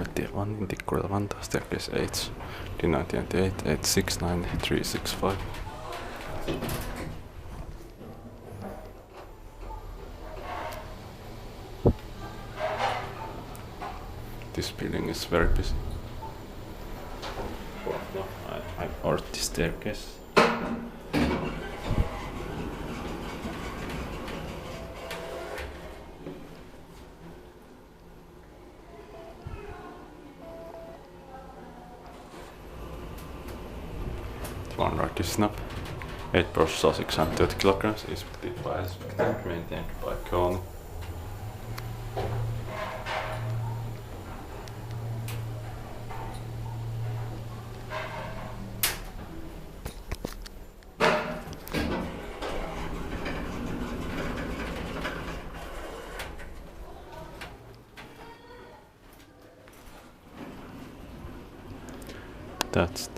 Lummetie, Tikkurila, Vantaa, staircase 8, D98, 869, 365. This building is very busy. I ordered the staircase. One right is snap. 8 processor 630 kilograms, expected by tank, maintained by Kone. That's